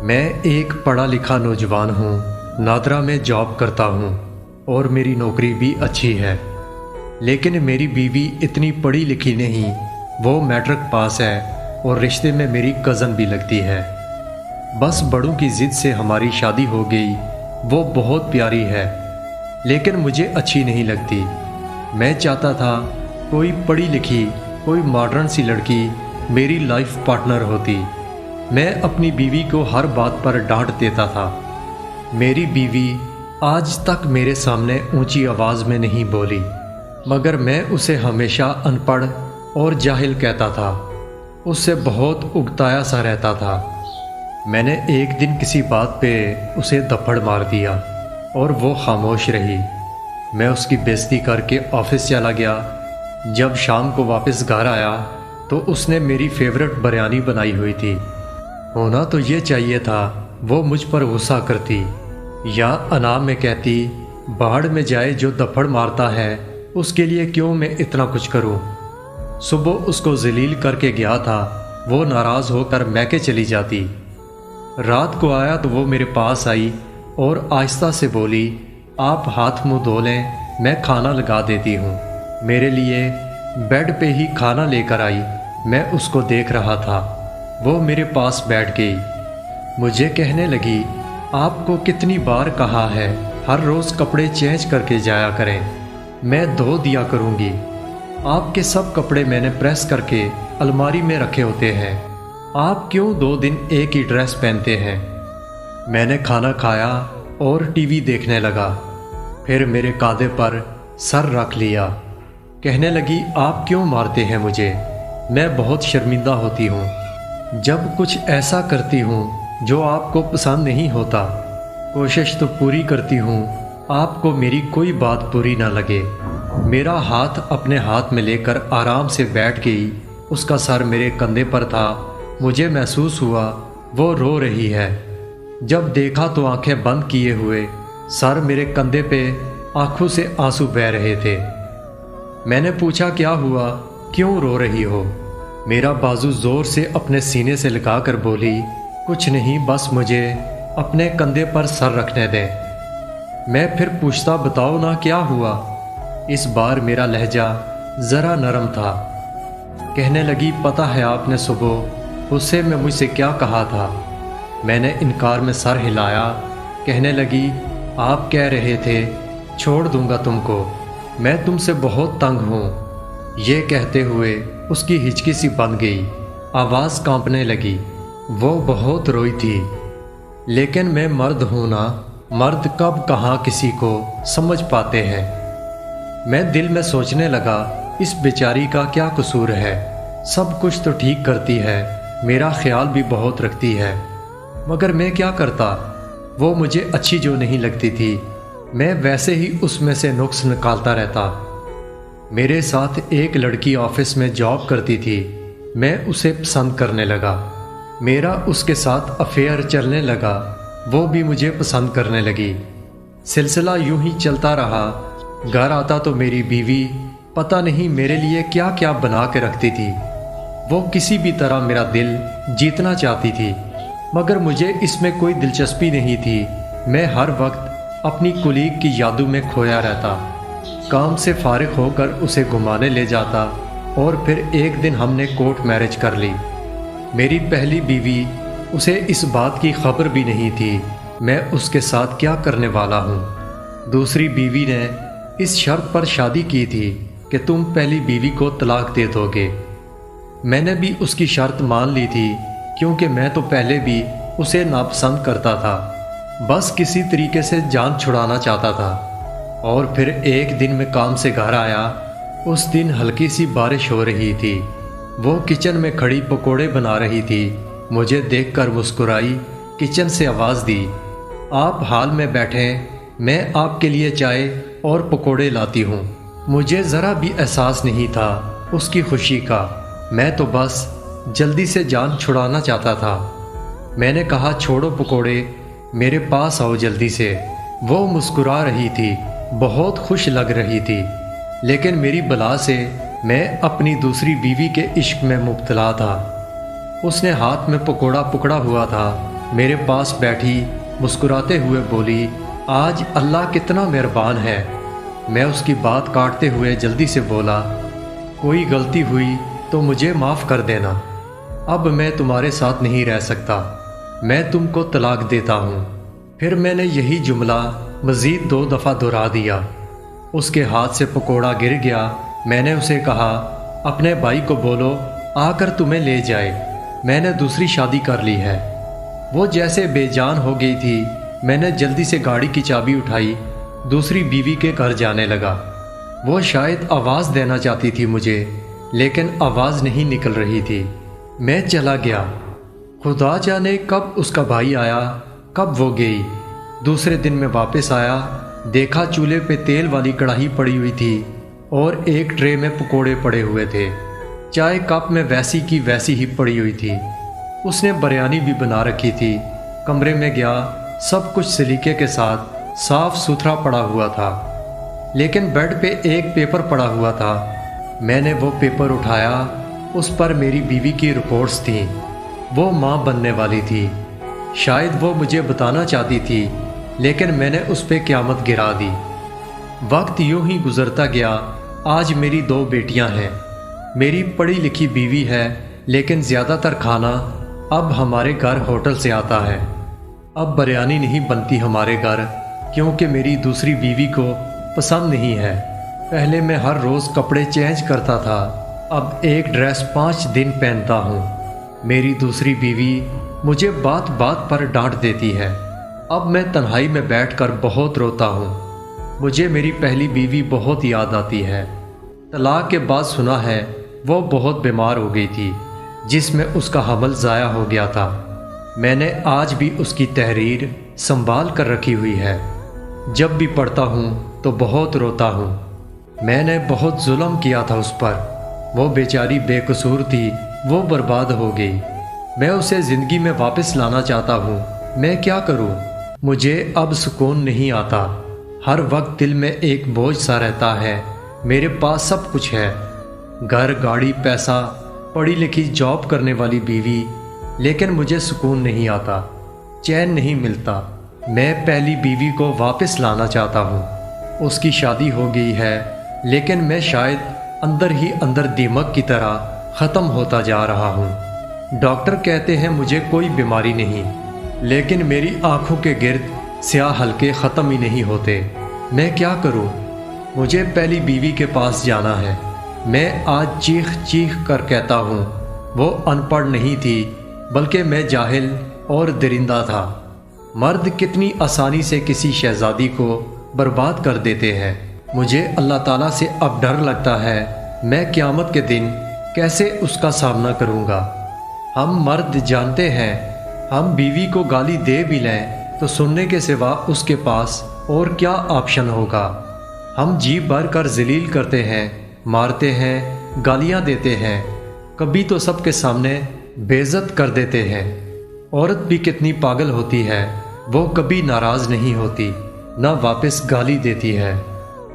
میں ایک پڑھا لکھا نوجوان ہوں، نادرا میں جاب کرتا ہوں اور میری نوکری بھی اچھی ہے، لیکن میری بیوی اتنی پڑھی لکھی نہیں، وہ میٹرک پاس ہے اور رشتے میں میری کزن بھی لگتی ہے۔ بس بڑوں کی ضد سے ہماری شادی ہو گئی۔ وہ بہت پیاری ہے لیکن مجھے اچھی نہیں لگتی۔ میں چاہتا تھا کوئی پڑھی لکھی، کوئی ماڈرن سی لڑکی میری لائف پارٹنر ہوتی۔ میں اپنی بیوی کو ہر بات پر ڈانٹ دیتا تھا۔ میری بیوی آج تک میرے سامنے اونچی آواز میں نہیں بولی، مگر میں اسے ہمیشہ ان پڑھ اور جاہل کہتا تھا۔ اس سے بہت اگتایا سا رہتا تھا۔ میں نے ایک دن کسی بات پہ اسے دھپڑ مار دیا اور وہ خاموش رہی۔ میں اس کی بےعزتی کر کے آفس چلا گیا۔ جب شام کو واپس گھر آیا تو اس نے میری فیورٹ بریانی بنائی ہوئی تھی۔ ہونا تو یہ چاہیے تھا وہ مجھ پر غصہ کرتی یا انا میں کہتی، باڑ میں جائے جو دھپڑ مارتا ہے، اس کے لیے کیوں میں اتنا کچھ کروں۔ صبح اس کو ذلیل کر کے گیا تھا، وہ ناراض ہو کر میکے چلی جاتی۔ رات کو آیا تو وہ میرے پاس آئی اور آہستہ سے بولی، آپ ہاتھ منہ دھو لیں، میں کھانا لگا دیتی ہوں۔ میرے لیے بیڈ پہ ہی کھانا لے کر آئی۔ میں اس کو دیکھ رہا تھا۔ وہ میرے پاس بیٹھ گئی، مجھے کہنے لگی، آپ کو کتنی بار کہا ہے ہر روز کپڑے چینج کر کے جایا کریں، میں دھو دیا کروں گی۔ آپ کے سب کپڑے میں نے پریس کر کے الماری میں رکھے ہوتے ہیں، آپ کیوں 2 دن ایک ہی ڈریس پہنتے ہیں۔ میں نے کھانا کھایا اور ٹی وی دیکھنے لگا، پھر میرے کاندھے پر سر رکھ لیا۔ کہنے لگی، آپ کیوں مارتے ہیں مجھے، میں بہت شرمندہ ہوتی ہوں جب کچھ ایسا کرتی ہوں جو آپ کو پسند نہیں ہوتا۔ کوشش تو پوری کرتی ہوں آپ کو میری کوئی بات بری نہ لگے۔ میرا ہاتھ اپنے ہاتھ میں لے کر آرام سے بیٹھ گئی۔ اس کا سر میرے کندھے پر تھا۔ مجھے محسوس ہوا وہ رو رہی ہے۔ جب دیکھا تو آنکھیں بند کیے ہوئے، سر میرے کندھے پہ، آنکھوں سے آنسو بہہ رہے تھے۔ میں نے پوچھا، کیا ہوا، کیوں رو رہی ہو؟ میرا بازو زور سے اپنے سینے سے لگا کر بولی، کچھ نہیں، بس مجھے اپنے کندھے پر سر رکھنے دیں۔ میں پھر پوچھتا، بتاؤ نا کیا ہوا۔ اس بار میرا لہجہ ذرا نرم تھا۔ کہنے لگی، پتہ ہے آپ نے صبح غصے میں مجھ سے کیا کہا تھا؟ میں نے انکار میں سر ہلایا۔ کہنے لگی، آپ کہہ رہے تھے چھوڑ دوں گا تم کو، میں تم سے بہت تنگ ہوں۔ یہ کہتے ہوئے اس کی ہچکی سی بند گئی، آواز کانپنے لگی۔ وہ بہت روئی تھی، لیکن میں مرد ہوں نا، مرد کب کہاں کسی کو سمجھ پاتے ہیں۔ میں دل میں سوچنے لگا، اس بیچاری کا کیا قصور ہے، سب کچھ تو ٹھیک کرتی ہے، میرا خیال بھی بہت رکھتی ہے، مگر میں کیا کرتا؟ وہ مجھے اچھی جو نہیں لگتی تھی، میں ویسے ہی اس میں سے نقص نکالتا رہتا۔ میرے ساتھ ایک لڑکی آفس میں جاب کرتی تھی، میں اسے پسند کرنے لگا، میرا اس کے ساتھ افیئر چلنے لگا، وہ بھی مجھے پسند کرنے لگی۔ سلسلہ یوں ہی چلتا رہا۔ گھر آتا تو میری بیوی پتہ نہیں میرے لیے کیا کیا بنا کے رکھتی تھی۔ وہ کسی بھی طرح میرا دل جیتنا چاہتی تھی، مگر مجھے اس میں کوئی دلچسپی نہیں تھی۔ میں ہر وقت اپنی کولیگ کی یادوں میں کھویا رہتا، کام سے فارغ ہو کر اسے گھمانے لے جاتا، اور پھر ایک دن ہم نے کورٹ میرج کر لی۔ میری پہلی بیوی، اسے اس بات کی خبر بھی نہیں تھی میں اس کے ساتھ کیا کرنے والا ہوں۔ دوسری بیوی نے اس شرط پر شادی کی تھی کہ تم پہلی بیوی کو طلاق دے دو گے۔ میں نے بھی اس کی شرط مان لی تھی، کیونکہ میں تو پہلے بھی اسے ناپسند کرتا تھا، بس کسی طریقے سے جان چھڑانا چاہتا تھا۔ اور پھر ایک دن میں کام سے گھر آیا، اس دن ہلکی سی بارش ہو رہی تھی۔ وہ کچن میں کھڑی پکوڑے بنا رہی تھی، مجھے دیکھ کر مسکرائی، کچن سے آواز دی، آپ حال میں بیٹھیں، میں آپ کے لیے چائے اور پکوڑے لاتی ہوں۔ مجھے ذرا بھی احساس نہیں تھا اس کی خوشی کا، میں تو بس جلدی سے جان چھڑانا چاہتا تھا۔ میں نے کہا، چھوڑو پکوڑے، میرے پاس آؤ جلدی سے۔ وہ مسکرا رہی تھی، بہت خوش لگ رہی تھی، لیکن میری بلا سے میں اپنی دوسری بیوی کے عشق میں مبتلا تھا۔ اس نے ہاتھ میں پکوڑا پکڑا ہوا تھا میرے پاس بیٹھی مسکراتے ہوئے بولی، آج اللہ کتنا مہربان ہے۔ میں اس کی بات کاٹتے ہوئے جلدی سے بولا، کوئی غلطی ہوئی تو مجھے معاف کر دینا، اب میں تمہارے ساتھ نہیں رہ سکتا، میں تم کو طلاق دیتا ہوں۔ پھر میں نے یہی جملہ مزید 2 دفعہ دہرا دیا۔ اس کے ہاتھ سے پکوڑا گر گیا۔ میں نے اسے کہا، اپنے بھائی کو بولو آ کر تمہیں لے جائے، میں نے دوسری شادی کر لی ہے۔ وہ جیسے بے جان ہو گئی تھی۔ میں نے جلدی سے گاڑی کی چابی اٹھائی، دوسری بیوی کے گھر جانے لگا۔ وہ شاید آواز دینا چاہتی تھی مجھے، لیکن آواز نہیں نکل رہی تھی۔ میں چلا گیا۔ خدا جانے کب اس کا بھائی آیا، کب وہ گئی۔ دوسرے دن میں واپس آیا، دیکھا چولہے پہ تیل والی کڑاہی پڑی ہوئی تھی اور ایک ٹرے میں پکوڑے پڑے ہوئے تھے، چائے کپ میں ویسی کی ویسی ہی پڑی ہوئی تھی۔ اس نے بریانی بھی بنا رکھی تھی۔ کمرے میں گیا، سب کچھ سلیقے کے ساتھ صاف ستھرا پڑا ہوا تھا، لیکن بیڈ پہ ایک پیپر پڑا ہوا تھا۔ میں نے وہ پیپر اٹھایا، اس پر میری بیوی کی رپورٹس تھیں۔ وہ ماں بننے والی تھی۔ شاید وہ مجھے بتانا چاہتی تھی، لیکن میں نے اس پہ قیامت گرا دی۔ وقت یوں ہی گزرتا گیا۔ آج میری 2 بیٹیاں ہیں، میری پڑھی لکھی بیوی ہے، لیکن زیادہ تر کھانا اب ہمارے گھر ہوٹل سے آتا ہے۔ اب بریانی نہیں بنتی ہمارے گھر، کیونکہ میری دوسری بیوی کو پسند نہیں ہے۔ پہلے میں ہر روز کپڑے چینج کرتا تھا، اب ایک ڈریس 5 دن پہنتا ہوں۔ میری دوسری بیوی مجھے بات بات پر ڈانٹ دیتی ہے۔ اب میں تنہائی میں بیٹھ کر بہت روتا ہوں۔ مجھے میری پہلی بیوی بہت یاد آتی ہے۔ طلاق کے بعد سنا ہے وہ بہت بیمار ہو گئی تھی، جس میں اس کا حمل ضائع ہو گیا تھا۔ میں نے آج بھی اس کی تحریر سنبھال کر رکھی ہوئی ہے۔ جب بھی پڑھتا ہوں تو بہت روتا ہوں۔ میں نے بہت ظلم کیا تھا اس پر۔ وہ بیچاری بے قصور تھی، وہ برباد ہو گئی۔ میں اسے زندگی میں واپس لانا چاہتا ہوں۔ میں کیا کروں؟ مجھے اب سکون نہیں آتا۔ ہر وقت دل میں ایک بوجھ سا رہتا ہے۔ میرے پاس سب کچھ ہے، گھر، گاڑی، پیسہ، پڑھی لکھی جاب کرنے والی بیوی، لیکن مجھے سکون نہیں آتا، چین نہیں ملتا۔ میں پہلی بیوی کو واپس لانا چاہتا ہوں۔ اس کی شادی ہو گئی ہے، لیکن میں شاید اندر ہی اندر دیمک کی طرح ختم ہوتا جا رہا ہوں۔ ڈاکٹر کہتے ہیں مجھے کوئی بیماری نہیں، لیکن میری آنکھوں کے گرد سیاہ حلقے ختم ہی نہیں ہوتے۔ میں کیا کروں؟ مجھے پہلی بیوی کے پاس جانا ہے۔ میں آج چیخ چیخ کر کہتا ہوں، وہ ان پڑھ نہیں تھی، بلکہ میں جاہل اور درندہ تھا۔ مرد کتنی آسانی سے کسی شہزادی کو برباد کر دیتے ہیں۔ مجھے اللہ تعالیٰ سے اب ڈر لگتا ہے، میں قیامت کے دن کیسے اس کا سامنا کروں گا۔ ہم مرد جانتے ہیں، ہم بیوی کو گالی دے بھی لیں تو سننے کے سوا اس کے پاس اور کیا آپشن ہوگا۔ ہم جی بھر کر ذلیل کرتے ہیں، مارتے ہیں، گالیاں دیتے ہیں، کبھی تو سب کے سامنے بے عزت کر دیتے ہیں۔ عورت بھی کتنی پاگل ہوتی ہے، وہ کبھی ناراض نہیں ہوتی، نہ واپس گالی دیتی ہے۔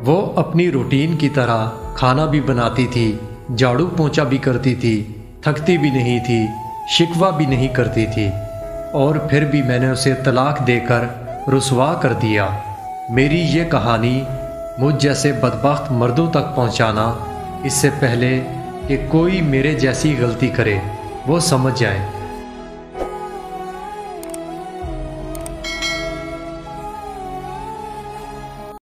وہ اپنی روٹین کی طرح کھانا بھی بناتی تھی، جھاڑو پونچھا بھی کرتی تھی، تھکتی بھی نہیں تھی، شکوہ بھی نہیں کرتی تھی، اور پھر بھی میں نے اسے طلاق دے کر رسوا کر دیا۔ میری یہ کہانی مجھ جیسے بدبخت مردوں تک پہنچانا، اس سے پہلے کہ کوئی میرے جیسی غلطی کرے، وہ سمجھ جائیں۔